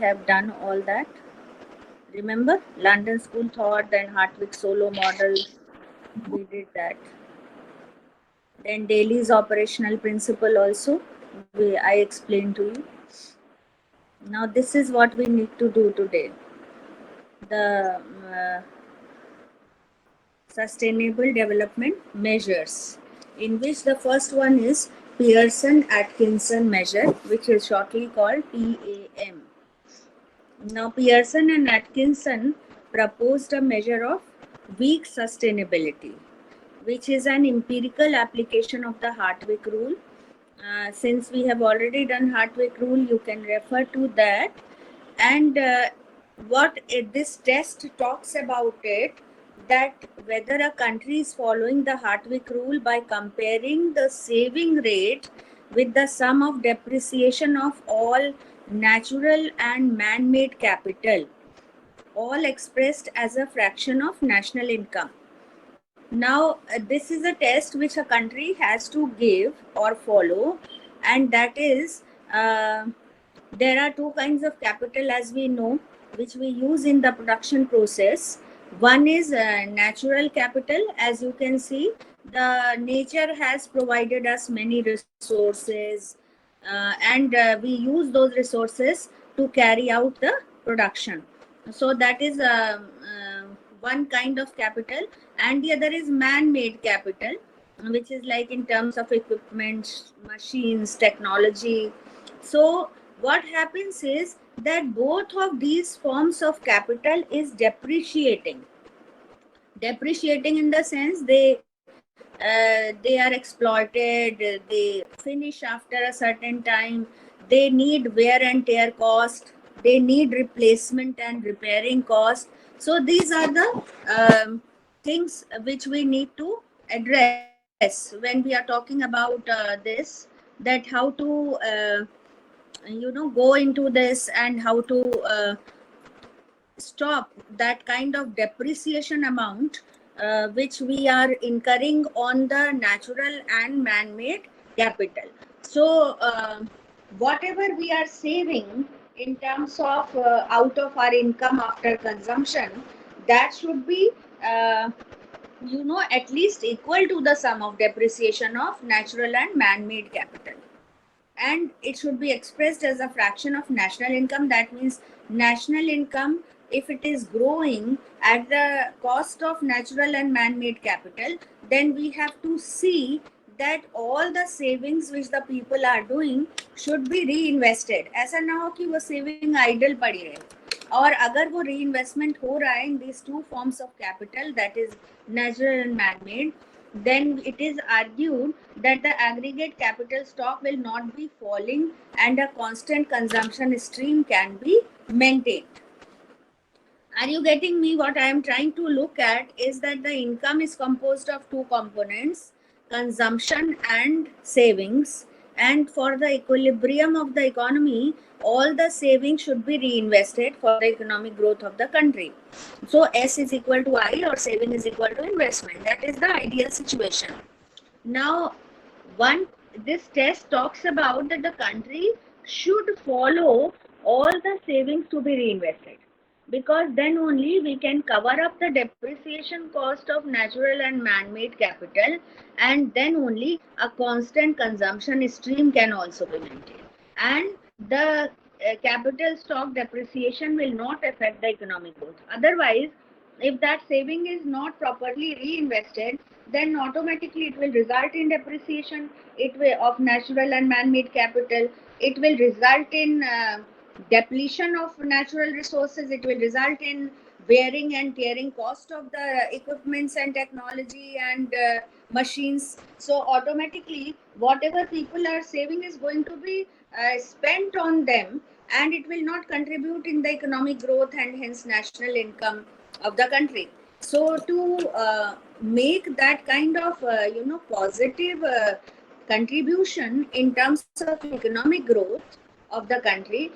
have done all that. Remember, London School Thought, then Hartwig Solo model, we did that. Then Daly's operational principle also, I explained to you. Now this is what we need to do today. The sustainable development measures, in which the first one is Pearson-Atkinson measure, which is shortly called PAM. Now Pearson and Atkinson proposed a measure of weak sustainability, which is an empirical application of the Hartwig rule. Since we have already done Hartwig rule, you can refer to that. And what this test talks about it, that whether a country is following the Hartwig rule by comparing the saving rate with the sum of depreciation of all natural and man-made capital, all expressed as a fraction of national income. Now, this is a test which a country has to give or follow, and that is, there are two kinds of capital, as we know, which we use in the production process. One is natural capital. As you can see, the nature has provided us many resources, and we use those resources to carry out the production. So that is one kind of capital, and the other is man-made capital, which is like in terms of equipment, machines, technology. So what happens is that both of these forms of capital is depreciating in the sense they are exploited, they finish after a certain time, they need wear and tear cost, they need replacement and repairing cost. So these are the things which we need to address when we are talking about this, that how to go into this and how to stop that kind of depreciation amount which we are incurring on the natural and man-made capital. So whatever we are saving in terms of out of our income after consumption, that should be at least equal to the sum of depreciation of natural and man-made capital, and it should be expressed as a fraction of national income. That means national income, if it is growing at the cost of natural and man-made capital, then we have to see that all the savings which the people are doing should be reinvested. ऐसा ना हो कि वो saving idle पड़ी रहे, और अगर वो reinvestment हो रहा है in these two forms of capital, that is natural and man-made, then it is argued that the aggregate capital stock will not be falling and a constant consumption stream can be maintained. Are you getting me? What I am trying to look at is that the income is composed of two components, consumption and savings. And for the equilibrium of the economy, all the savings should be reinvested for the economic growth of the country. So S is equal to I, or saving is equal to investment. That is the ideal situation. Now, this test talks about that the country should follow all the savings to be reinvested, because then only we can cover up the depreciation cost of natural and man-made capital, and then only a constant consumption stream can also be maintained, and the capital stock depreciation will not affect the economic growth. Otherwise, if that saving is not properly reinvested, then automatically it will result in depreciation of natural and man-made capital. It will result in depletion of natural resources. It will result in wearing and tearing cost of the equipments and technology and machines. So automatically whatever people are saving is going to be spent on them, and it will not contribute in the economic growth and hence national income of the country. So to make that kind of positive contribution in terms of economic growth of the country,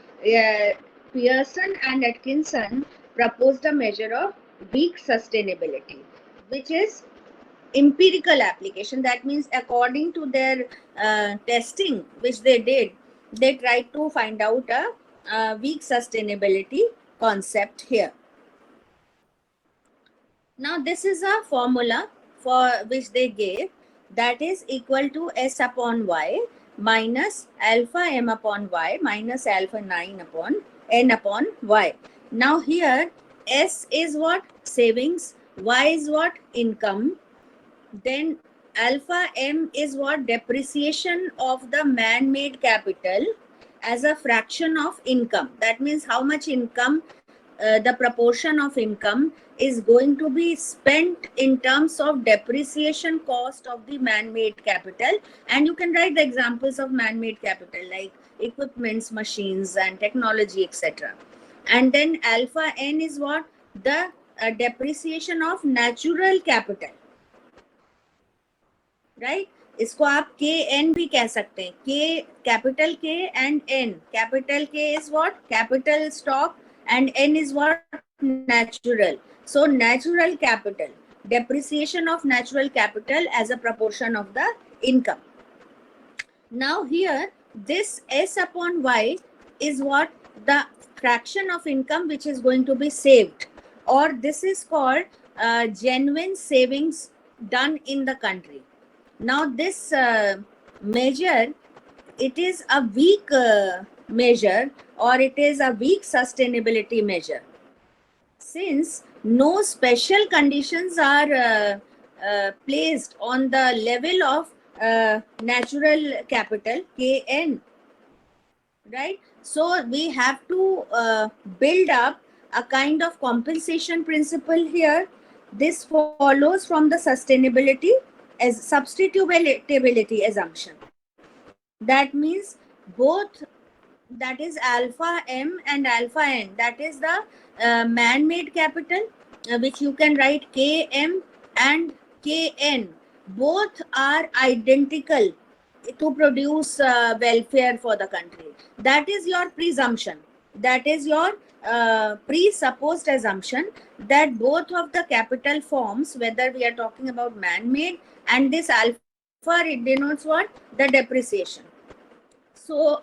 Pearson and Atkinson proposed a measure of weak sustainability, which is empirical application. That means according to their testing which they did, they tried to find out a weak sustainability concept here. Now this is a formula for which they gave, that is equal to S upon Y minus alpha M upon Y minus alpha 9 upon N upon Y. Now here S is what? Savings. Y is what? Income. Then alpha M is what? Depreciation of the man-made capital as a fraction of income. That means how much income, the proportion of income is going to be spent in terms of depreciation cost of the man-made capital. And you can write the examples of man-made capital like equipments, machines and technology, etc. And then alpha N is what? The depreciation of natural capital, right? इसको आप के N भी कह सकते हैं. के capital के and N. Capital के is what? Capital stock and N is what? Natural. So natural capital, depreciation of natural capital as a proportion of the income. Now here this S upon Y is what? The fraction of income which is going to be saved, or this is called genuine savings done in the country. Now this measure, it is a weak measure, or it is a weak sustainability measure, since no special conditions are placed on the level of natural capital KN, right? So we have to build up a kind of compensation principle here. This follows from the sustainability as substitutability assumption. That means both, that is alpha M and alpha N, that is the man-made capital, which you can write KM and KN. Both are identical to produce welfare for the country. That is your presumption. That is your presupposed assumption that both of the capital forms, whether we are talking about man-made and this alpha, it denotes what? The depreciation. So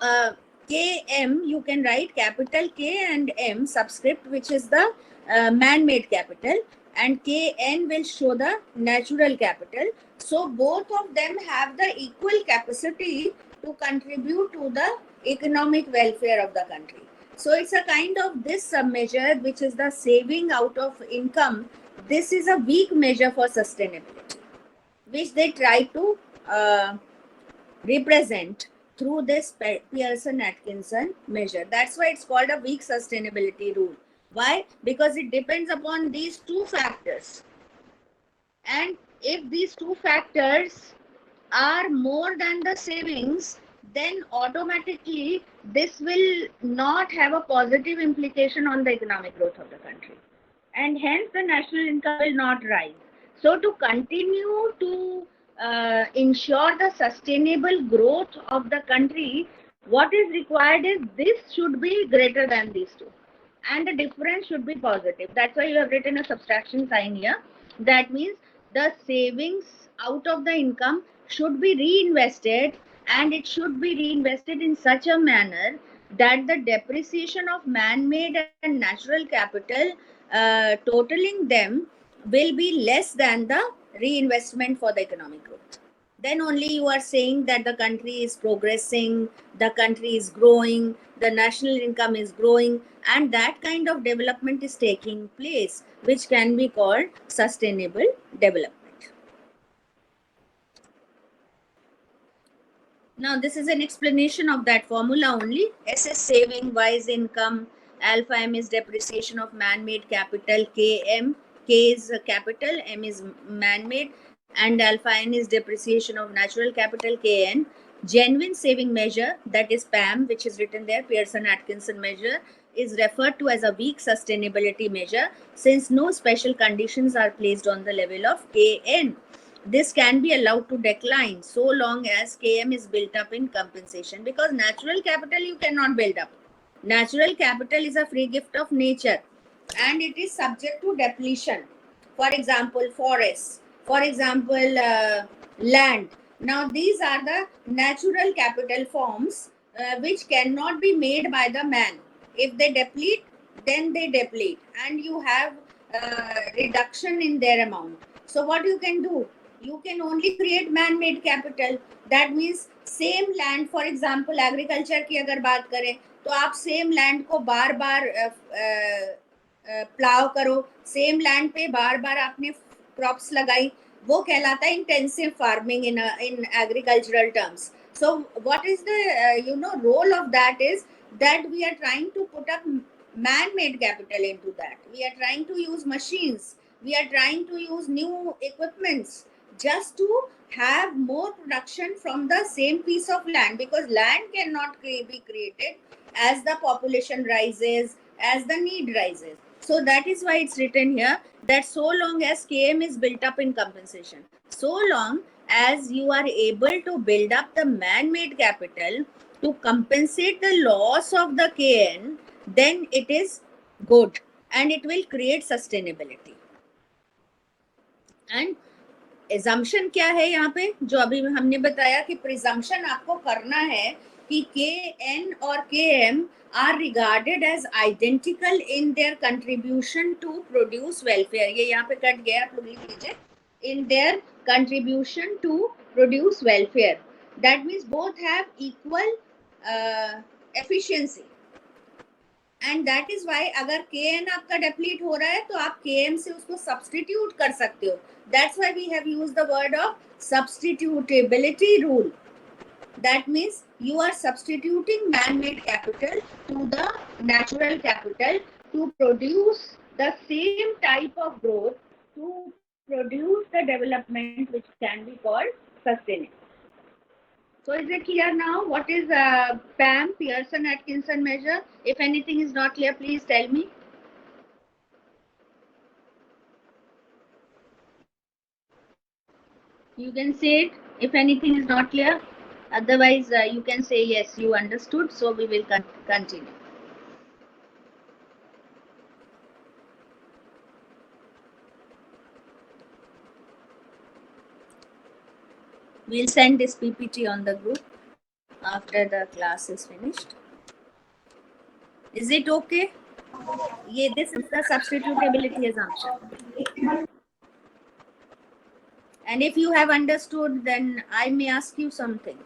KM, you can write capital K and M subscript, which is the man-made capital, and KN will show the natural capital. So both of them have the equal capacity to contribute to the economic welfare of the country. So it's a kind of this measure, which is the saving out of income. This is a weak measure for sustainability, which they try to represent through this Pearson-Atkinson measure. That's why it's called a weak sustainability rule. Why? Because it depends upon these two factors. And if these two factors are more than the savings, then automatically this will not have a positive implication on the economic growth of the country. And hence the national income will not rise. So to continue to ensure the sustainable growth of the country, what is required is this should be greater than these two, and the difference should be positive. That's why you have written a subtraction sign here. That means the savings out of the income should be reinvested, and it should be reinvested in such a manner that the depreciation of man-made and natural capital, totaling them, will be less than the reinvestment for the economic growth. Then only you are saying that the country is progressing, the country is growing, the national income is growing, and that kind of development is taking place, which can be called sustainable development. Now this is an explanation of that formula only. S is saving, Y is income, alpha M is depreciation of man-made capital, KM, K is capital, M is man-made, and alpha N is depreciation of natural capital, KN. Genuine saving measure, that is PAM, which is written there, Pearson-Atkinson measure, is referred to as a weak sustainability measure, since no special conditions are placed on the level of KN. This can be allowed to decline so long as KM is built up in compensation, because natural capital you cannot build up. Natural capital is a free gift of nature, and it is subject to depletion. For example, forests, for example, land. Now these are the natural capital forms which cannot be made by the man. If they deplete, then they deplete, and you have reduction in their amount. So what you can do? You can only create man-made capital. That means same land, for example, agriculture की अगर बात करें, तो आप same land को बार बार plough करो, same land पे बार बार आपने क्रॉप्स लगाई, वो कहलाता है intensive farming in agricultural terms. So what is the role of that is that we are trying to put up man-made capital into that. We are trying to use machines, we are trying to use new equipments just to have more production from the same piece of land, because land cannot be created as the population rises, as the need rises. So that is why it's written here that so long as KM is built up in compensation, so long as you are able to build up the man-made capital to compensate the loss of the KN, then it is good and it will create sustainability. And assumption क्या है यहाँ पे, जो अभी हमने बताया कि presumption आपको करना है कि KN और KM are regarded as identical in their contribution to produce welfare. ये यहाँ पे कट गया, आप लोग लिख लीजिए. In their contribution to produce welfare. That means both have equal efficiency. And that is why अगर KN आपका deplete हो रहा है तो आप KM से उसको substitute कर सकते हो. That's why we have used the word of substitutability rule. That means you are substituting man-made capital to the natural capital to produce the same type of growth, to produce the development which can be called sustainable. So is it clear now what is PAM, Pearson-Atkinson measure? If anything is not clear, please tell me. You can say it if anything is not clear. Otherwise, you can say yes, you understood. So we will continue. We'll send this PPT on the group after the class is finished. Is it okay? This is the substitutability assumption. And if you have understood, then I may ask you something.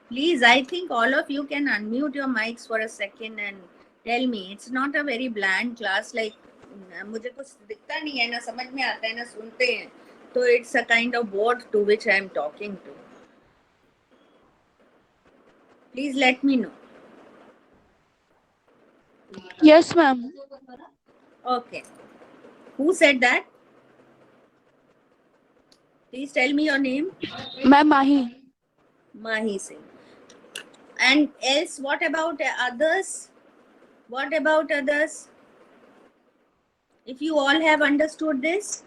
Please, I think all of you can unmute your mics for a second and tell me. It's not a very bland class, like मुझे कुछ दिखता नहीं है ना, समझ में आता है ना, सुनते हैं, तो it's a kind of board to which I am talking to. Please let me know. Yes, ma'am. Okay. Who said that? Please tell me your name. Ma'am, Mahi. Mahi Singh. And else, what about others? What about others? If you all have understood this?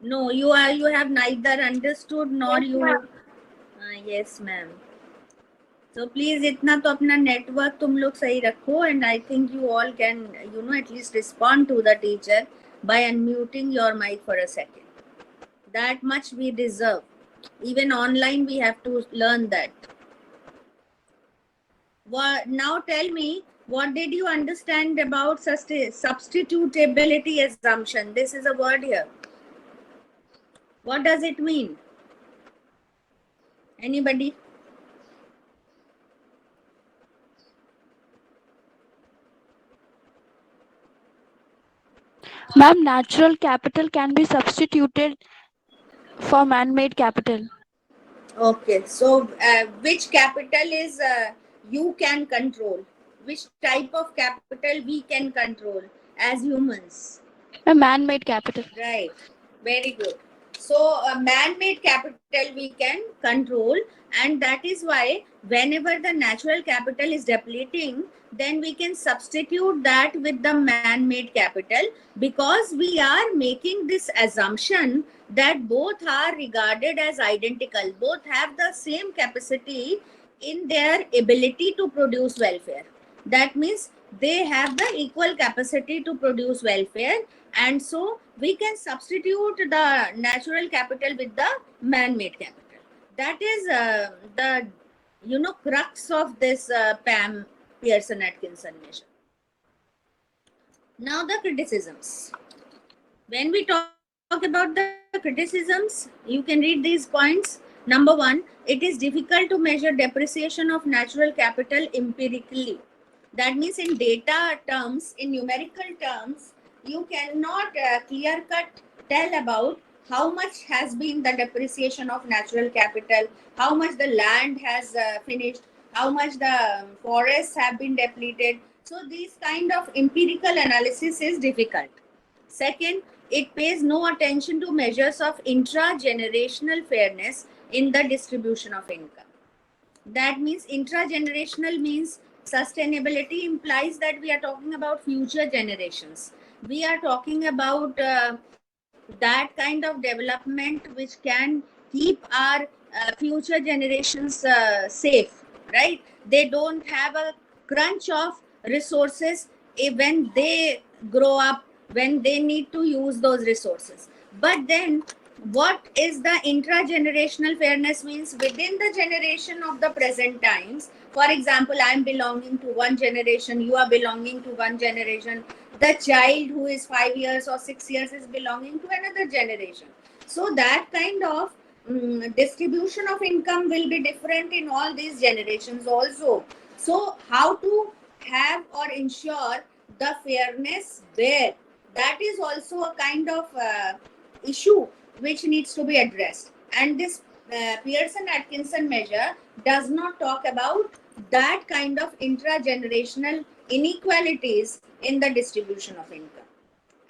No, you have neither understood nor you. Yes, ma'am. So please, इतना तो अपना network तुम लोग सही रखो, and I think you all can, at least respond to the teacher by unmuting your mic for a second. That much we deserve. Even online, we have to learn that. Now tell me, what did you understand about substitutability assumption? This is a word here. What does it mean? Anybody? Ma'am, natural capital can be substituted for man-made capital. Okay, so which capital is you can control? Which type of capital we can control as humans? A man-made capital. Right, very good. So man-made capital we can control, and that is why whenever the natural capital is depleting, then we can substitute that with the man-made capital, because we are making this assumption that both are regarded as identical, both have the same capacity in their ability to produce welfare. That means they have the equal capacity to produce welfare, and so we can substitute the natural capital with the man-made capital. That is the crux of this Pam Pearson Atkinson measure. Now the criticisms. When we talk about the criticisms, you can read these points. Number one, it is difficult to measure depreciation of natural capital empirically. That means in data terms, in numerical terms, you cannot clear cut tell about how much has been the depreciation of natural capital, how much the land has finished, how much the forests have been depleted. So these kind of empirical analysis is difficult. Second, it pays no attention to measures of intra-generational fairness in the distribution of income. That means intra-generational means sustainability implies that we are talking about future generations. We are talking about that kind of development which can keep our future generations safe, right? They don't have a crunch of resources when they grow up, when they need to use those resources. But then what is the intra-generational fairness means within the generation of the present times. For example, I am belonging to one generation, you are belonging to one generation, the child who is 5 years or 6 years is belonging to another generation. So that kind of distribution of income will be different in all these generations also. So how to have or ensure the fairness there, that is also a kind of issue which needs to be addressed. And this Pearson Atkinson measure does not talk about that kind of intra-generational inequalities in the distribution of income.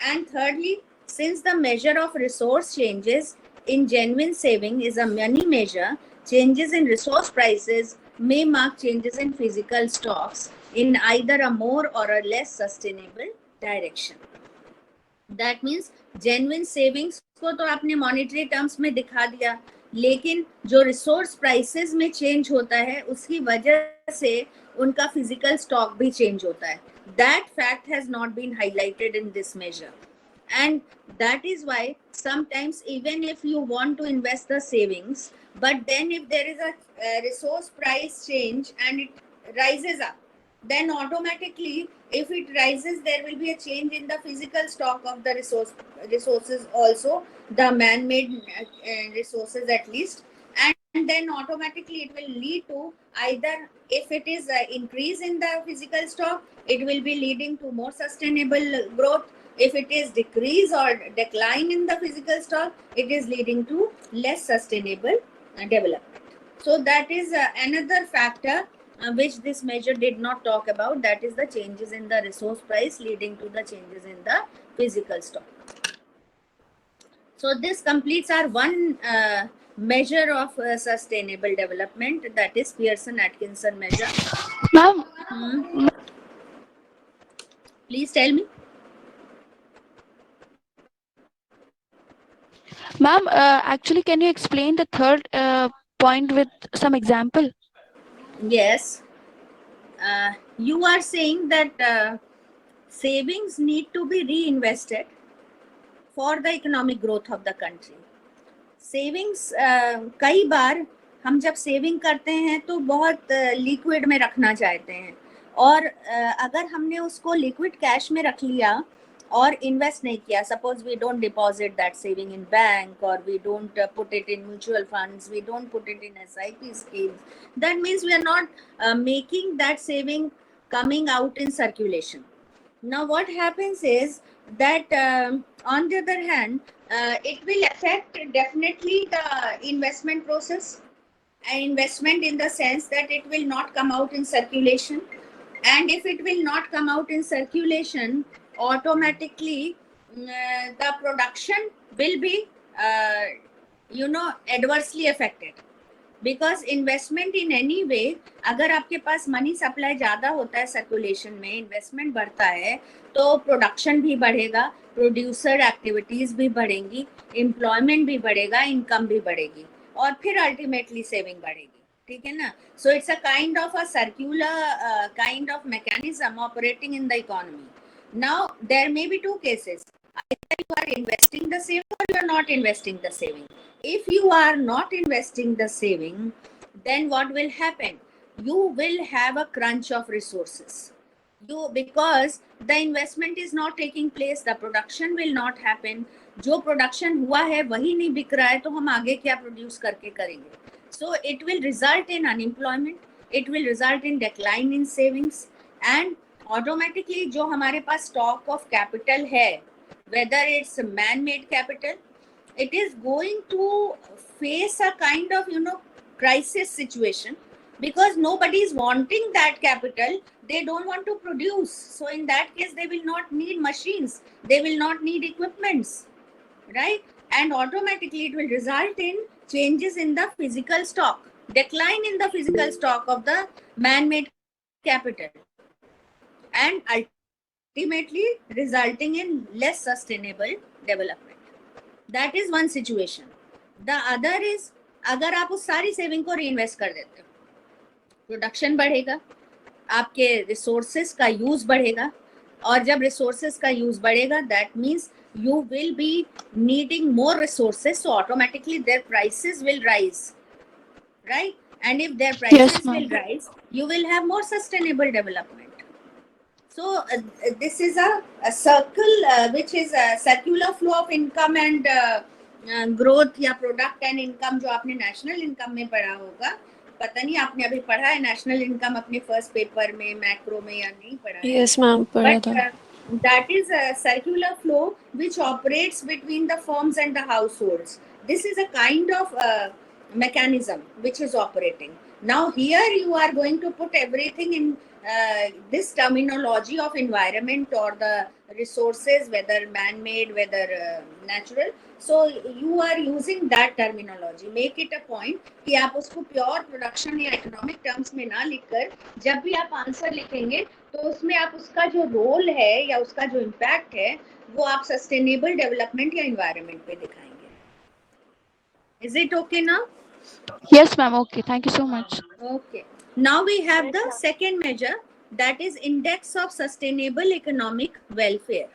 And thirdly, since the measure of resource changes in genuine saving is a money measure, changes in resource prices may mark changes in physical stocks in either a more or a less sustainable direction. That means genuine savings को तो आपने monetary terms में दिखा दिया, लेकिन जो resource prices में change होता है उसकी वजह से उनका फिजिकल स्टॉक भी चेंज होता है. That fact has not been highlighted in this measure, and that is why sometimes even if you want to invest the savings, but then if there is a resource price change and it rises up, then automatically if it rises there will be a change in the physical stock of the resources also, the man-made resources at least, and then automatically it will lead to either, if it is an increase in the physical stock, it will be leading to more sustainable growth. If it is decrease or decline in the physical stock, it is leading to less sustainable development. So that is another factor which this measure did not talk about, that is the changes in the resource price leading to the changes in the physical stock. So this completes our one measure of sustainable development, that is Pearson Atkinson measure. Ma'am, Please tell me. Ma'am, actually, can you explain the third point with some example? Yes. You are saying that savings need to be reinvested for the economic growth of the country. Savings कई बार हम जब saving करते हैं तो बहुत liquid में रखना चाहते हैं, और अगर हमने उसको लिक्विड कैश में रख लिया और इन्वेस्ट नहीं किया, suppose we don't deposit that saving in bank, और we don't put it in mutual funds, we don't put it in SIP schemes, that means we are not making that saving coming out in circulation. Now what happens is that on the other hand, it will affect definitely the investment process, and investment in the sense that it will not come out in circulation, and if it will not come out in circulation, automatically the production will be adversely affected, because investment in any way, अगर आपके पास money supply ज़्यादा होता है circulation में, investment बढ़ता है, तो production भी बढ़ेगा, प्रोड्यूसर एक्टिविटीज़ भी बढ़ेंगी, एम्प्लॉयमेंट भी बढ़ेगा, इनकम भी बढ़ेगी, और फिर अल्टीमेटली सेविंग बढ़ेगी. ठीक है ना. So it's a kind of a circular kind of mechanism operating in the economy. Now there may be two cases. Either you are investing the saving or you are not investing the saving. If you are not investing the saving, then what will happen? You will have a crunch of resources. Because the investment is not taking place, the production will not happen. जो production हुआ है वही नहीं बिक रहा है, तो हम आगे क्या प्रोड्यूस करके करेंगे? So it will result in unemployment, it will result in decline in savings, and automatically जो हमारे पास stock of capital है, whether it's man-made capital, it is going to face a kind of crisis situation, because nobody is wanting that capital. They don't want to produce. So in that case, they will not need machines, they will not need equipments, right? And automatically it will result in changes in the physical stock, decline in the physical stock of the man-made capital, and ultimately resulting in less sustainable development. That is one situation. The other is, अगर आप उस सारी saving को reinvest कर देते हो, production बढ़ेगा, आपके रिसोर्सेस का यूज बढ़ेगा, और जब रिसोर्सेस का यूज बढ़ेगा, that means you will be needing more resources, so automatically their prices will rise, right? And if their prices will rise, you will have more sustainable development. So this is a circle which is a circular flow of income and growth, या product and income, जो आपने national income में पढ़ा होगा. पता नहीं आपने अभी पढ़ा है national income अपने first paper में, macro में, या नहीं पढ़ा है? Yes ma'am, पढ़ा था. That is a circular flow which operates between the firms and the households. This is a kind of mechanism which is operating. Now here you are going to put everything in this terminology of environment or the resources, whether man-made, whether natural. So you are using that terminology. Make it a point कि आप उसको pure production या economic terms में ना लिखकर, जब भी आप आंसर लिखेंगे तो उसमें आप उसका जो रोल है या उसका जो इम्पैक्ट है वो आप सस्टेनेबल डेवलपमेंट या एनवायरनमेंट पे दिखाएंगे. Is it okay now? Yes, ma'am. Okay. Thank you so much. Okay. Now we have the second measure, that is Index of Sustainable Economic Welfare.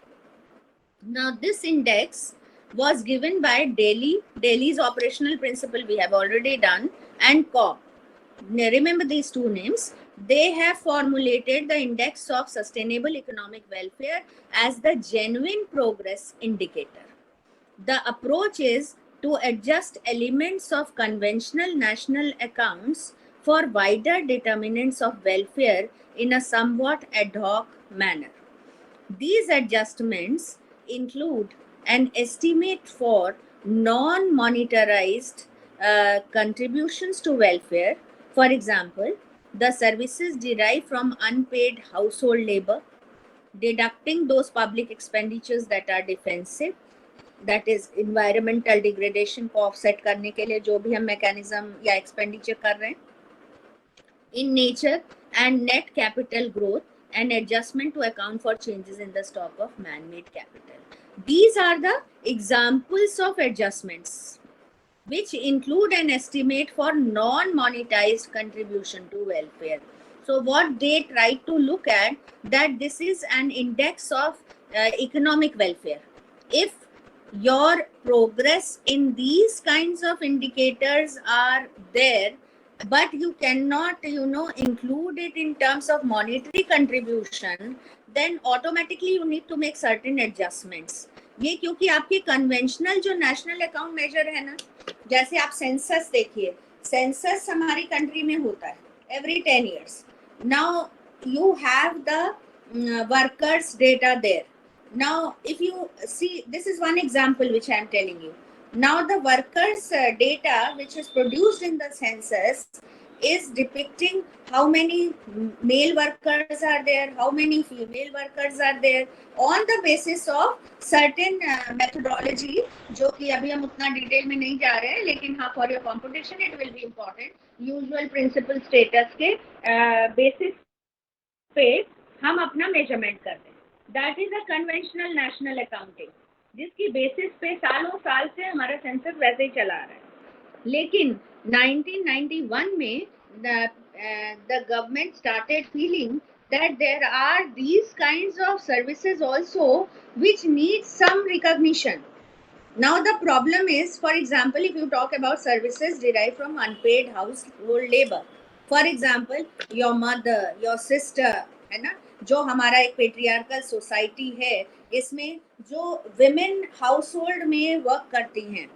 Now this index was given by Delhi's operational principle we have already done, and COB. Remember these two names. They have formulated the Index of Sustainable Economic Welfare as the genuine progress indicator. The approach is to adjust elements of conventional national accounts for wider determinants of welfare in a somewhat ad hoc manner. These adjustments include an estimate for non-monetarized contributions to welfare. For example, the services derived from unpaid household labor, deducting those public expenditures that are defensive, that is environmental degradation को offset करने के लिए जो भी हम mechanism या expenditure कर रहे हैं, in nature, and net capital growth and adjustment to account for changes in the stock of man-made capital. These are the examples of adjustments which include an estimate for non-monetized contribution to welfare. So what they try to look at, that this is an index of economic welfare. If your progress in these kinds of indicators are there, but you cannot include it in terms of monetary contribution, then automatically you need to make certain adjustments. ये क्योंकि आपके conventional जो national account major है ना, जैसे आप census देखिए, census हमारी कंट्री में होता है every 10 years. Now you have the workers data there. Now if you see, this is one example which I am telling you. Now the workers data which is produced in the census is depicting how many male workers are there, how many female workers are there, on the basis of certain methodology, जो कि अभी हम उतना detail में नहीं जा रहे हैं, लेकिन हाँ for your computation it will be important. Usual principal status के basis पे हम अपना मेजरमेंट करते हैं. That is a conventional national accounting, जिसकी बेसिस पे सालों साल से हमारा सेंसस वैसे ही चला रहा है. लेकिन 1991 में the government started feeling that there are these kinds of services also which need some recognition. Now the problem is, for example, if you talk about services derived from unpaid household labor, for example, your mother, your sister, है ना, जो हमारा एक patriarchal society है, इसमें जो women household में work करती हैं,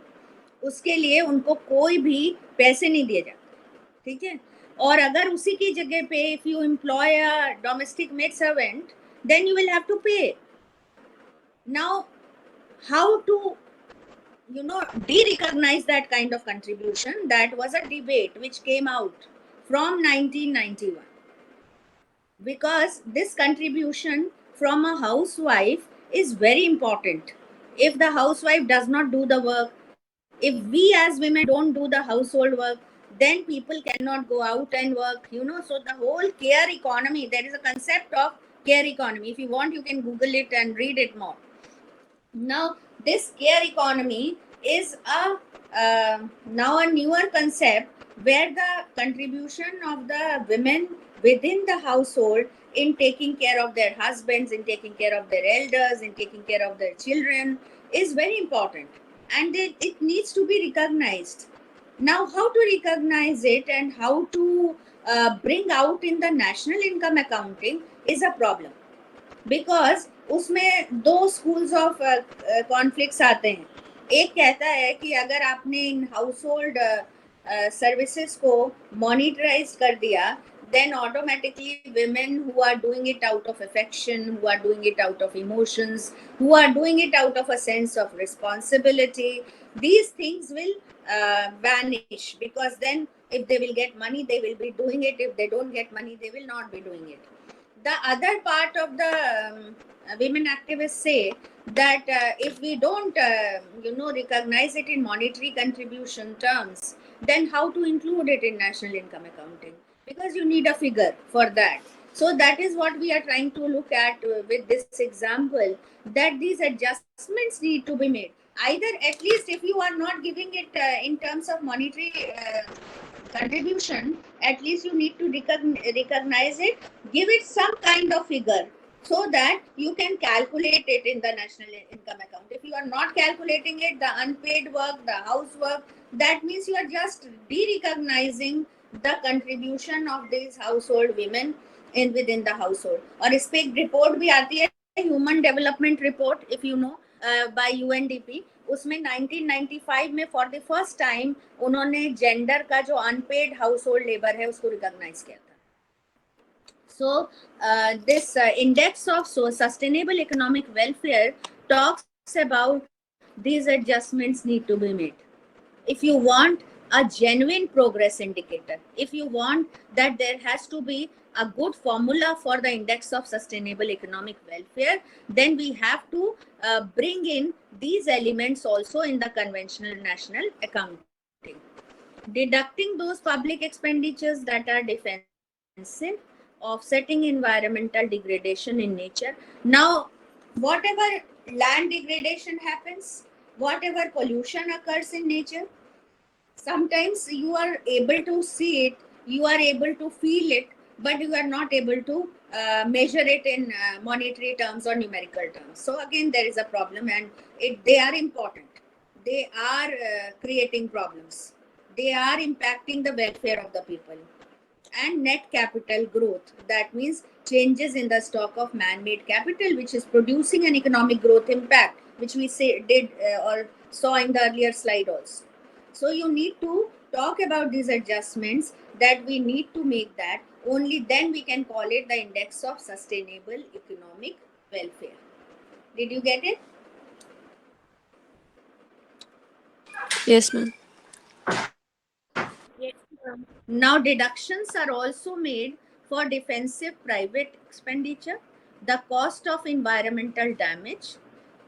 उसके लिए उनको कोई भी पैसे नहीं दिए जाते, ठीक है. और अगर उसी की जगह पे if you employ a domestic maid servant, then you will have to pay. Now how to de-recognize that kind of contribution? That was a debate which came out from 1991, because this contribution from a housewife is very important. If the housewife does not do the work, if we as women don't do the household work, then people cannot go out and work, so the whole care economy, there is a concept of care economy. If you want, you can Google it and read it more. Now this care economy is now a newer concept, where the contribution of the women within the household in taking care of their husbands, in taking care of their elders, in taking care of their children is very important, and it needs to be recognized. Now how to recognize it and how to bring out in the national income accounting is a problem, because उसमें दो schools of conflicts आते हैं. एक कहता है कि अगर आपने इन हाउस होल्ड सर्विसेज को मॉनिटराइज कर दिया, then automatically women who are doing it out of affection, who are doing it out of emotions, who are doing it out of a sense of responsibility, these things will vanish, because then if they will get money, they will be doing it. If they don't get money, they will not be doing it. The other part of the women activists say that if we don't recognize it in monetary contribution terms, then how to include it in national income accounting, because you need a figure for that. So that is what we are trying to look at with this example, that these adjustments need to be made. Either, at least if you are not giving it in terms of monetary contribution, at least you need to recognize it, give it some kind of figure, so that you can calculate it in the national income account. If you are not calculating it, the unpaid work, the housework, that means you are just de-recognizing the contribution of these household women in within the household. और इस पे एक report भी आती है, human development report, if you know, by UNDP. उसमें 1995 में for the first time उन्होंने जेंडर का जो अनपेड हाउस होल्ड लेबर है उसको रिकॉग्नाइज किया था. So this index of sustainable economic welfare talks about these adjustments need to be made. If you want a genuine progress indicator, if you want that there has to be a good formula for the index of sustainable economic welfare, then we have to bring in these elements also in the conventional national accounting. Deducting those public expenditures that are defensive, offsetting environmental degradation in nature. Now, whatever land degradation happens, whatever pollution occurs in nature, sometimes you are able to see it, you are able to feel it, but you are not able to measure it in monetary terms or numerical terms. So again, there is a problem, and they are important. They are creating problems. They are impacting the welfare of the people. And net capital growth, that means changes in the stock of man-made capital, which is producing an economic growth impact, which we did or saw in the earlier slide also. So you need to talk about these adjustments, that we need to make that. Only then we can call it the index of sustainable economic welfare. Did you get it? Yes, ma'am. Now deductions are also made for defensive private expenditure, the cost of environmental damage,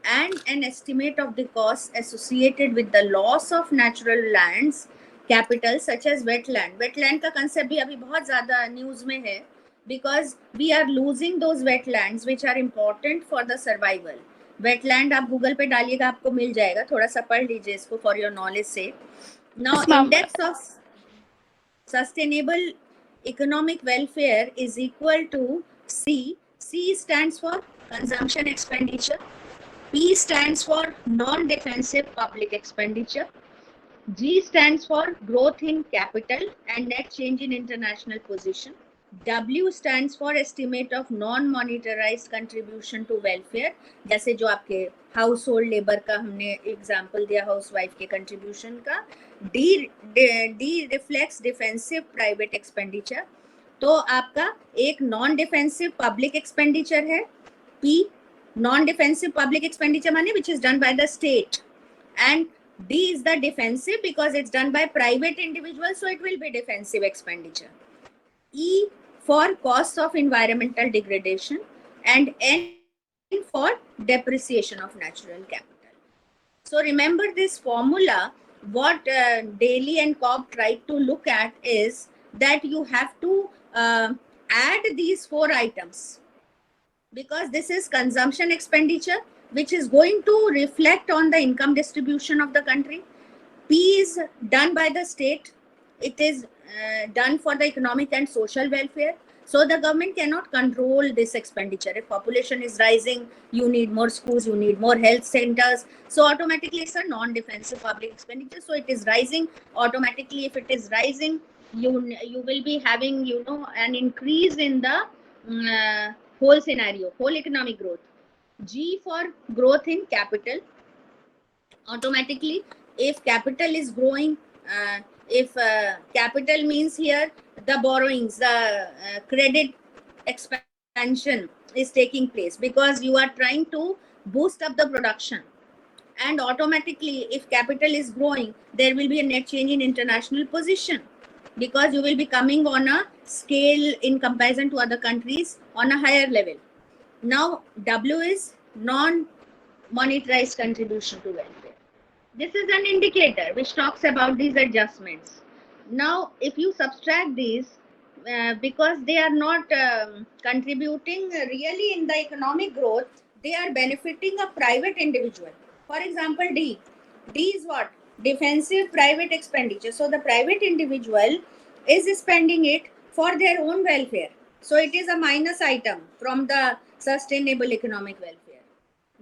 and an estimate of the costs associated with the loss of natural lands capital such as wetland. Wetland का concept भी अभी बहुत ज़्यादा news में है, because we are losing those wetlands which are important for the survival. Wetland आप Google पे डालिएगा, आपको मिल जाएगा, थोड़ा सा पढ़ लीजिए इसको for your knowledge से. Now Yes, ma'am. index of sustainable economic welfare is equal to C. C stands for consumption expenditure. P stands for non-defensive public expenditure. G stands for growth in capital and net change in international position. W stands for estimate of non-monetarized contribution to welfare, जैसे जो आपके house hold labour का हमने example दिया housewife के contribution का. D reflects defensive private expenditure. तो आपका एक नॉन डिफेंसिव पब्लिक एक्सपेंडिचर है. P non defensive public expenditure माने which is done by the state, and D is the defensive because it's done by private individuals, so it will be defensive expenditure. E for costs of environmental degradation, and N for depreciation of natural capital. So remember this formula. What Daly and Cobb tried to look at is that you have to add these 4 items, because this is consumption expenditure, which is going to reflect on the income distribution of the country. P is done by the state. It is done for the economic and social welfare. So the government cannot control this expenditure. If population is rising, you need more schools, you need more health centers. So automatically it's a non-defensive public expenditure. So it is rising automatically. If it is rising, you will be having, an increase in the whole scenario, whole economic growth. G for growth in capital. Automatically, if capital is growing, if capital means here the borrowings, the credit expansion is taking place because you are trying to boost up the production. And automatically, if capital is growing, there will be a net change in international position, because you will be coming on a scale in comparison to other countries on a higher level. Now, W is non-monetarized contribution to welfare. This is an indicator which talks about these adjustments. Now, if you subtract these, because they are not contributing really in the economic growth, they are benefiting a private individual. For example, D. D is what? Defensive private expenditure. So the private individual is spending it for their own welfare. So it is a minus item from the sustainable economic welfare.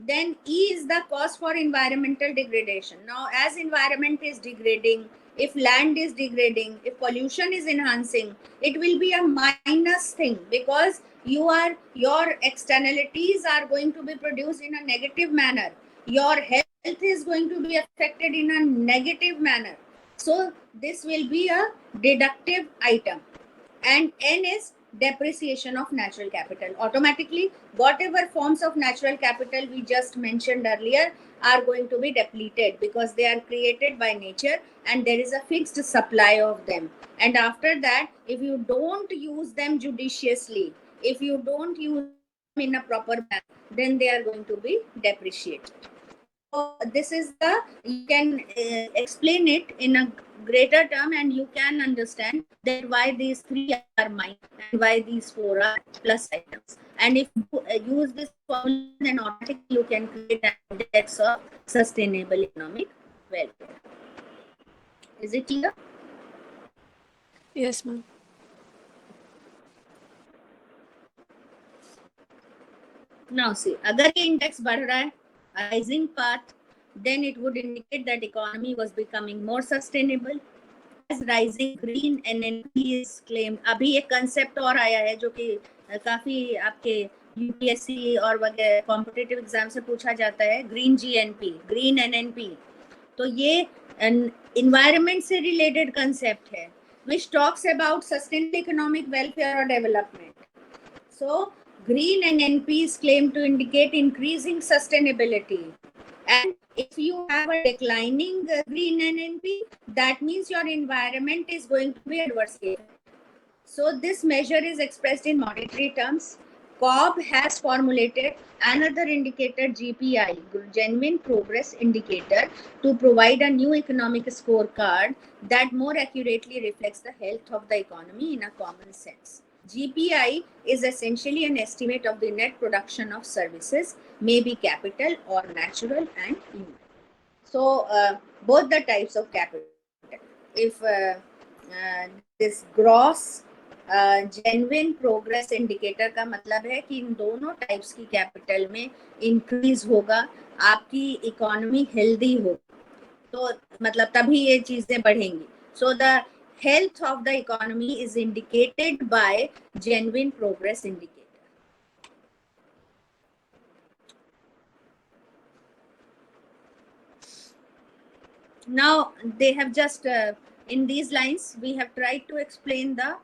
Then E is the cost for environmental degradation. Now, as environment is degrading, if land is degrading, if pollution is enhancing, it will be a minus thing, because your externalities are going to be produced in a negative manner. Your health is going to be affected in a negative manner. So this will be a deductive item. And N is depreciation of natural capital. Automatically, whatever forms of natural capital we just mentioned earlier are going to be depleted, because they are created by nature and there is a fixed supply of them. And after that, if you don't use them judiciously, if you don't use them in a proper manner, then they are going to be depreciated. So this is you can explain it in a greater term, and you can understand that why these 3 are minus and why these 4 are plus items. And if you use this formula, then automatically you can create an index of sustainable economic welfare. Is it clear? Yes, ma'am. Now see, अगर ये index बढ़ रहा है, rising path, then it would indicate that economy was becoming more sustainable. As rising green NNP is claimed. अभी एक concept और आया है जो कि काफी आपके UPSC और वगैरह कॉम्पिटिटिव एग्जाम से पूछा जाता है, ग्रीन GNP, ग्रीन NNP. तो ये environment से related concept है, which talks about sustainable economic welfare or development. So green NNP is claimed to indicate increasing sustainability. And if you have a declining green NNP, that means your environment is going to be adversely affected. So this measure is expressed in monetary terms. Cobb has formulated another indicator, GPI, Genuine Progress Indicator, to provide a new economic scorecard that more accurately reflects the health of the economy in a common sense. GPI is essentially an estimate of the net production of services, maybe capital or natural and human. So both the types of capital. If this gross genuine progress indicator का मतलब है कि इन दोनों types की capital में increase होगा, आपकी economy healthy हो, तो मतलब तभी ये चीजें बढ़ेंगी. So the health of the economy is indicated by genuine progress indicator. Now they have just in these lines we have tried to explain the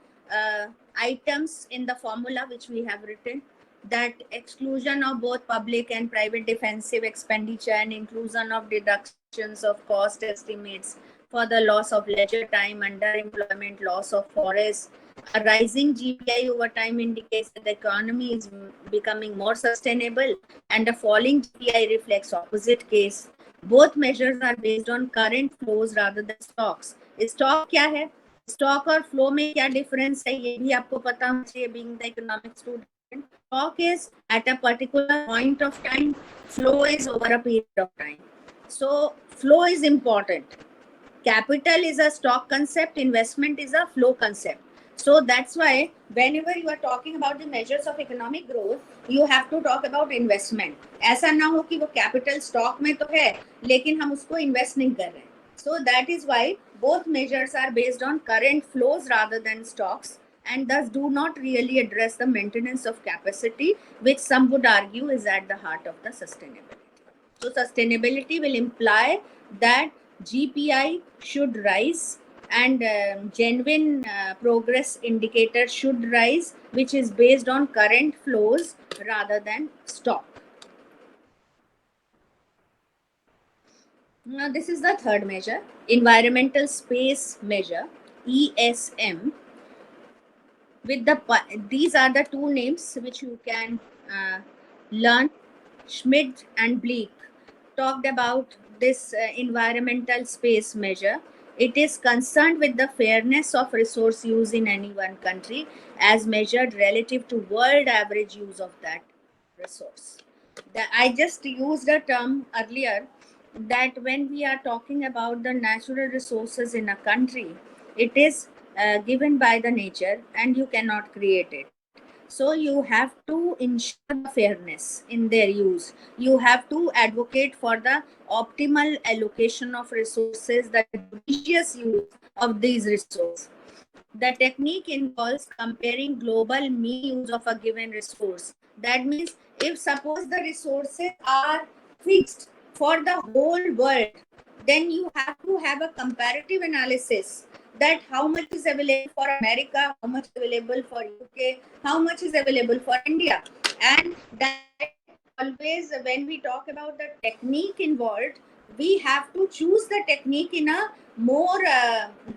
items in the formula which we have written, that exclusion of both public and private defensive expenditure and inclusion of deductions of cost estimates for the loss of leisure time, underemployment, loss of forests. A rising GPI over time indicates that the economy is becoming more sustainable, and a falling GPI reflects opposite case. Both measures are based on current flows rather than stocks. Stock क्या है? Stock और flow में क्या difference है? ये भी आपको पता होना चाहिए, being the economic student. Stock is at a particular point of time. Flow is over a period of time. So flow is important. Capital is a stock concept. Investment is a flow concept. So that's why whenever you are talking about the measures of economic growth, you have to talk about investment. ऐसा ना हो कि वो capital stock में तो है, लेकिन हम उसको invest नहीं कर रहे हैं. So that is why both measures are based on current flows rather than stocks, and thus do not really address the maintenance of capacity, which some would argue is at the heart of the sustainability. So sustainability will imply that GPI should rise and genuine progress indicator should rise, which is based on current flows rather than stock. Now this is the third measure, environmental space measure, ESM. With these are the two names which you can learn. Schmidt and Bleak talked about this environmental space measure. It is concerned with the fairness of resource use in any one country as measured relative to world average use of that resource. I just used a term earlier that when we are talking about the natural resources in a country, it is given by the nature and you cannot create it. So you have to ensure the fairness in their use. You have to advocate for the optimal allocation of resources, the judicious use of these resources. The technique involves comparing global mean use of a given resource. That means if suppose the resources are fixed for the whole world, then you have to have a comparative analysis that how much is available for America, how much is available for UK, how much is available for India. And that always when we talk about the technique involved, we have to choose the technique in a more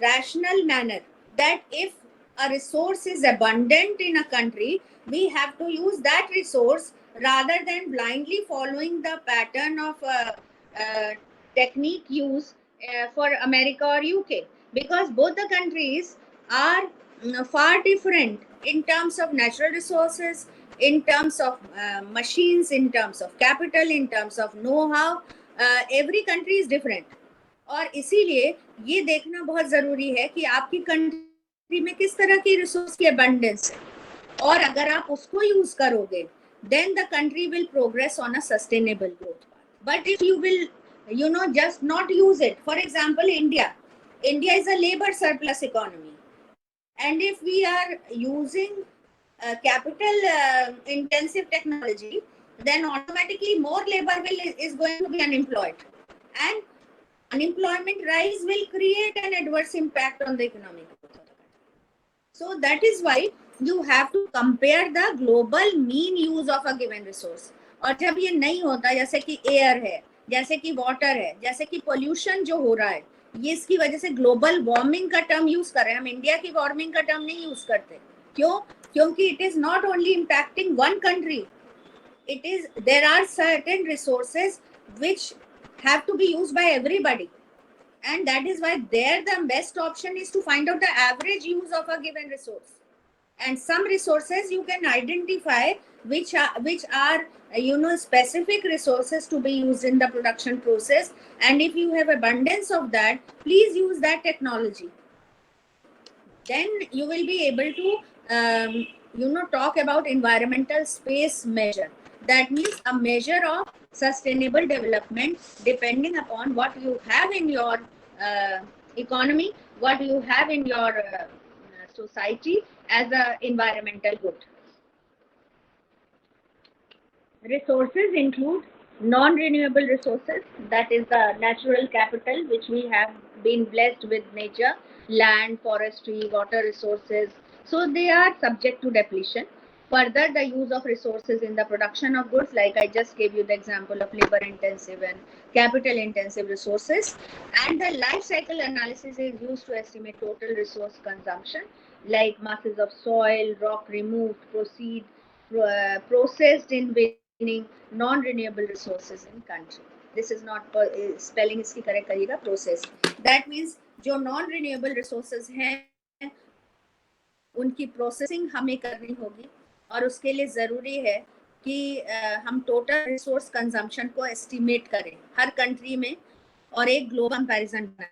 rational manner, that if a resource is abundant in a country, we have to use that resource rather than blindly following the pattern of technique use for America or UK, because both the countries are far different in terms of natural resources, in terms of machines, in terms of capital, in terms of know-how. Every country is different. और इसीलिए ये देखना बहुत जरूरी है कि आपकी country में किस तरह की रिसोर्स की अबंडेंस है, और अगर आप उसको यूज करोगे then the country will progress on a sustainable growth path. But if you will just not use it, for example, India is a labor surplus economy, and if we are using capital intensive technology, then automatically more labor is going to be unemployed, and unemployment rise will create an adverse impact on the economic growth of the country. So that is why you have to compare the global mean use of a given resource. और जब ये नहीं होता, जैसे कि air है, जैसे कि वाटर है, जैसे कि पोल्यूशन जो हो रहा है, ये इसकी वजह से ग्लोबल वार्मिंग का टर्म यूज कर रहे हैं. हम इंडिया की वार्मिंग का टर्म नहीं यूज करते. क्यों? क्योंकि it is not only impacting one country, it is there are certain resources which have to be used by everybody, and that is why there the best option is to find out the average use of a given resource. And some resources you can identify which are specific resources to be used in the production process, and if you have abundance of that, please use that technology. then you will be able to talk about environmental space measure. That means a measure of sustainable development depending upon what you have in your economy, what you have in your society as a environmental good. Resources include non-renewable resources, that is the natural capital which we have been blessed with nature, land, forestry, water resources. So they are subject to depletion. Further, the use of resources in the production of goods, like I just gave you the example of labor intensive and capital intensive resources. And the life cycle analysis is used to estimate total resource consumption, like masses of soil, rock removed, processed in meaning non-renewable resources in country. This is not spelling इसकी correct करिएगा, process. That means जो non-renewable resources हैं उनकी processing हमें करनी होगी, और उसके लिए ज़रूरी है कि हम टोटल रिसोर्स कंजम्पशन को एस्टिमेट करें हर कंट्री में, और एक ग्लोबल कंपैरिजन बनाएं,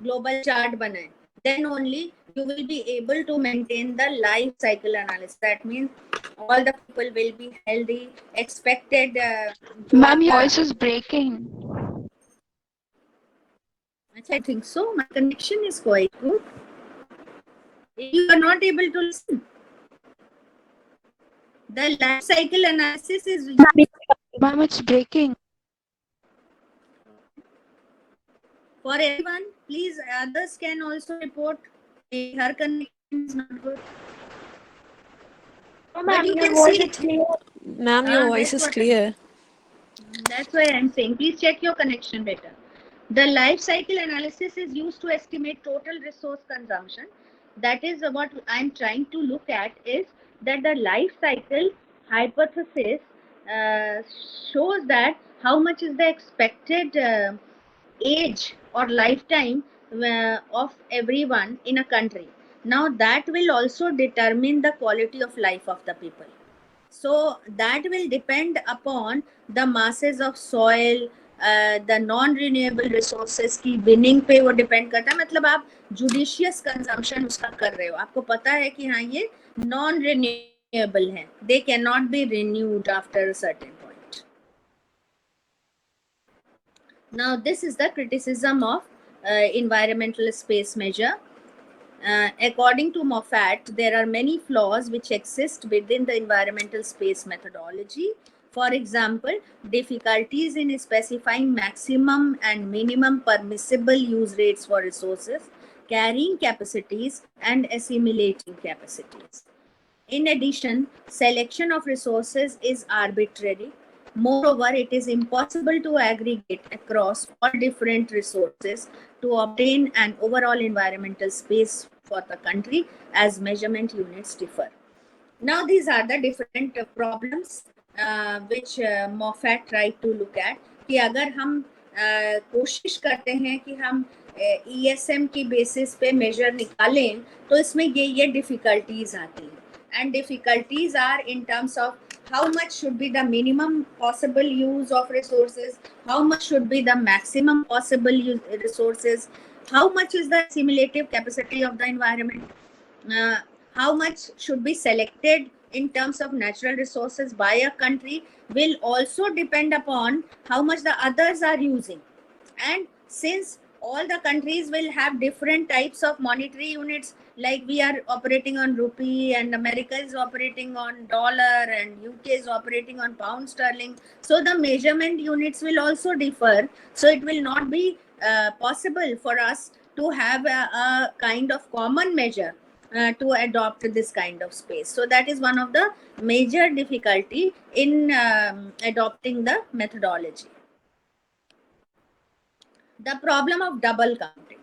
ग्लोबल चार्ट बनाएं. Then only you will be able to maintain the life cycle analysis. That means all the people will be healthy, expected. Ma'am, your voice is breaking. I think so. My connection is quite good. You are not able to listen. The life cycle analysis is. Ma'am, it's breaking. For everyone, please, others can also report. Her connection is not good. Oh, But ma'am, you your can voice see is clear. Ma'am, your voice is clear. That's why I'm saying, please check your connection better. The life cycle analysis is used to estimate total resource consumption. That is what I'm trying to look at, is that the life cycle hypothesis shows that how much is the expected age or lifetime of everyone in a country. Now that will also determine the quality of life of the people. So that will depend upon the masses of soil, the non-renewable resources की binning पे वो depend करता है. मतलब आप judicious consumption उसका कर रहे हो, आपको पता है कि हाँ ये नॉन रिन्यूएबल है, they can not be renewed after a certain point. Now this is the criticism of environmental space measure. According to Moffat, there are many flaws which exist within the environmental space methodology. For example, difficulties in specifying maximum and minimum permissible use rates for resources, carrying capacities, and assimilating capacities. In addition, selection of resources is arbitrary. Moreover, it is impossible to aggregate across all different resources to obtain an overall environmental space for the country, as measurement units differ. Now, these are the different problems which Moffat tried to look at. कि अगर हम कोशिश करते हैं कि हम ESM की basis पे मेजर निकालें, तो इसमें ये डिफिकल्टीज आती हैं. And difficulties are in terms of how much should be the minimum possible use of resources, how much should be the maximum possible resources, how much is the assimilative capacity of the environment, how much should be selected in terms of natural resources by a country will also depend upon how much the others are using. And since all the countries will have different types of monetary units, like we are operating on rupee and America is operating on dollar and UK is operating on pound sterling, so the measurement units will also differ. So it will not be possible for us to have a kind of common measure to adopt this kind of space. So that is one of the major difficulty in adopting the methodology. The problem of double counting,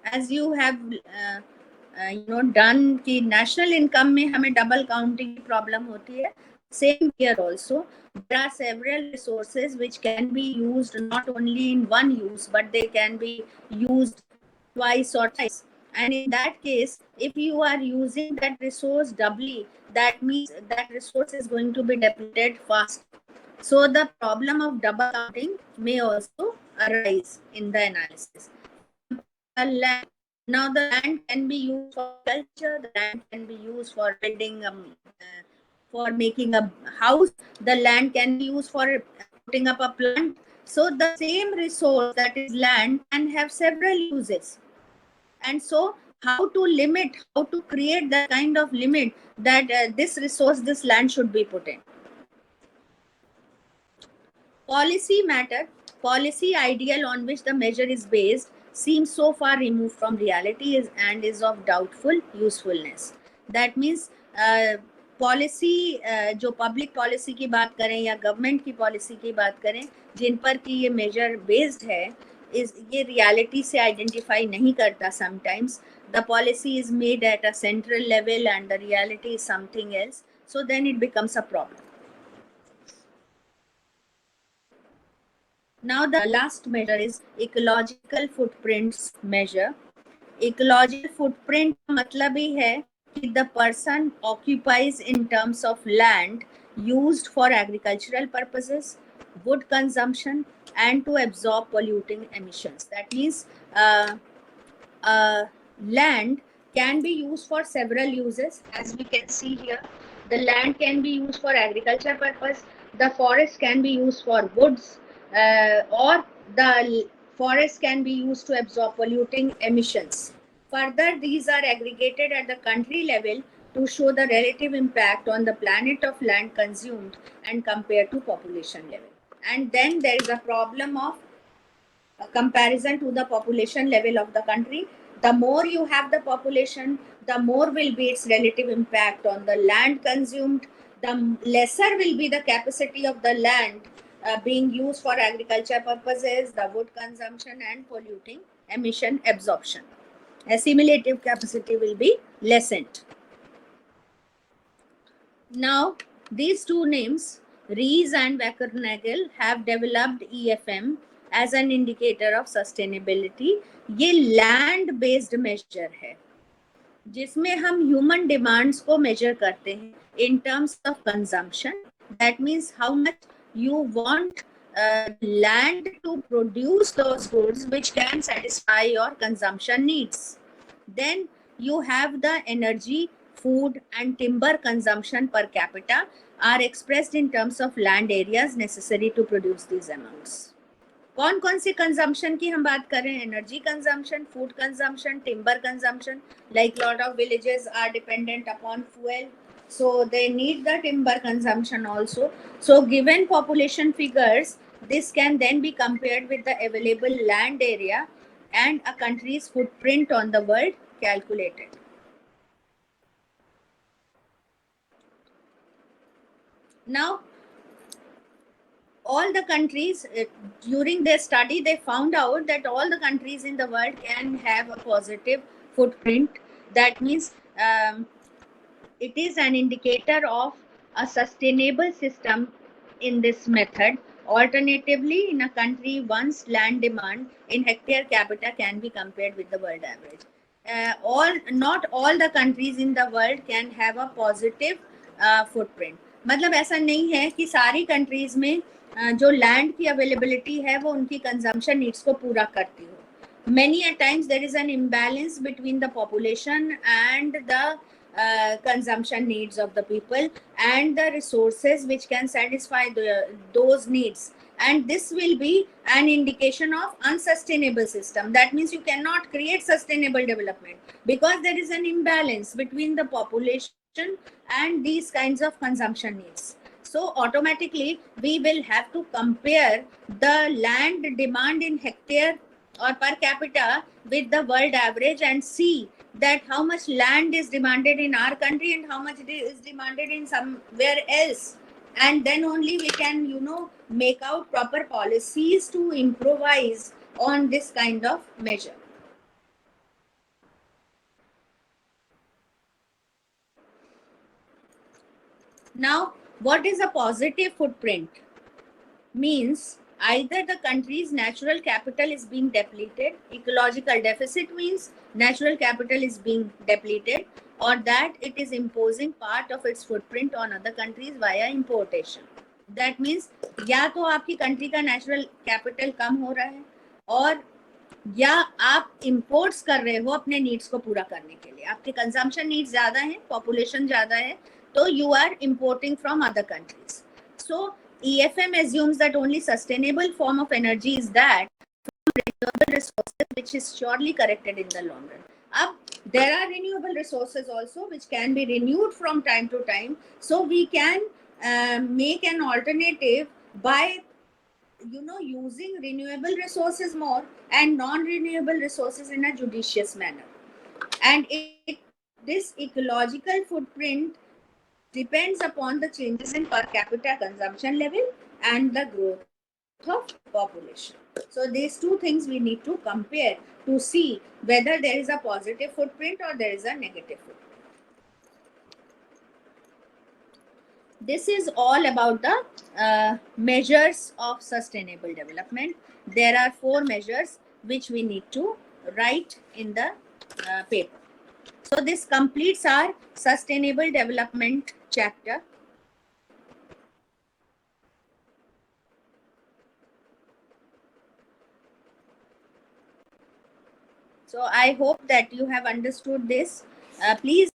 as you have done कि national income में हमें double counting की problem होती है. Same here also, there are several resources which can be used not only in one use, but they can be used twice or thrice. And in that case, if you are using that resource doubly, that means that resource is going to be depleted fast. So the problem of double counting may also arise in the analysis. Land Now the land can be used for culture, the land can be used for building, for making a house, the land can be used for putting up a plant. So the same resource, that is land, can have several uses. And so how to limit, how to create that kind of limit that this resource, this land should be put in. Policy matter, policy ideal on which the measure is based seems so far removed from reality and is of doubtful usefulness. That means policy जो public policy की बात करें या government की policy की बात करें, जिन पर कि ये मेजर बेस्ड है, इस ये रियलिटी से आइडेंटिफाई नहीं करता. Sometimes the policy is made at a central level and the reality is something else, so then it becomes a problem. Now the last measure is ecological footprints measure. Ecological footprint मतलब ही है कि the person occupies in terms of land used for agricultural purposes, wood consumption, and to absorb polluting emissions. That means land can be used for several uses, as we can see here. The land can be used for agriculture purpose, the forest can be used for woods, or the forest can be used to absorb polluting emissions. Further, these are aggregated at the country level to show the relative impact on the planet of land consumed and compared to population level. And then there is a problem of a comparison to the population level of the country. The more you have the population, the more will be its relative impact on the land consumed, the lesser will be the capacity of the land being used for agriculture purposes, the wood consumption and polluting emission absorption. Assimilative capacity will be lessened. Now, these two names, Rees and Wackernagel, have developed EFM as an indicator of sustainability. ये land based measure है जिसमें हम human demands को measure करते हैं in terms of consumption. That means how much you want land to produce those goods which can satisfy your consumption needs. Then you have the energy, food and timber consumption per capita are expressed in terms of land areas necessary to produce these amounts. कौन कौन सी consumption की हम बात कर रहे हैं? Energy consumption, food consumption, timber consumption. Like lot of villages are dependent upon fuel, so they need the timber consumption also. So given population figures, this can then be compared with the available land area and a country's footprint on the world calculated. Now all the countries, during their study, they found out that all the countries in the world can have a positive footprint. That means it is an indicator of a sustainable system in this method. Alternatively, in a country, one's land demand in hectare capita can be compared with the world average. Not all the countries in the world can have a positive footprint. मतलब ऐसा नहीं है कि सारी countries में जो land की availability है वो उनकी कंजम्पशन नीड्स को पूरा करती हो. Many a times there is an imbalance between the population and the consumption needs of the people and the resources which can satisfy those needs, and this will be an indication of unsustainable system. That means you cannot create sustainable development because there is an imbalance between the population and these kinds of consumption needs. So automatically we will have to compare the land demand in hectare or per capita with the world average and see that how much land is demanded in our country and how much it is demanded in somewhere else. And then only we can, make out proper policies to improvise on this kind of measure. Now, what is a positive footprint? Means either the country's natural capital is being depleted, ecological deficit means natural capital is being depleted, or that it is imposing part of its footprint on other countries via importation. That means या तो आपकी country का natural capital कम हो रहा है और या आप इंपोर्ट्स कर रहे हो अपने नीड्स को पूरा करने के लिए, आपके कंजम्पशन नीड्स ज्यादा है, पॉपुलेशन ज्यादा है, तो you are importing from other countries. So EFM assumes that only sustainable form of energy is that renewable resources, which is surely corrected in the long run. There are renewable resources also which can be renewed from time to time, so we can make an alternative by using renewable resources more and non-renewable resources in a judicious manner. And this ecological footprint depends upon the changes in per capita consumption level and the growth of population. So these two things we need to compare to see whether there is a positive footprint or there is a negative footprint. This is all about the measures of sustainable development. There are 4 measures which we need to write in the paper. So this completes our sustainable development chapter. So I hope that you have understood this. Please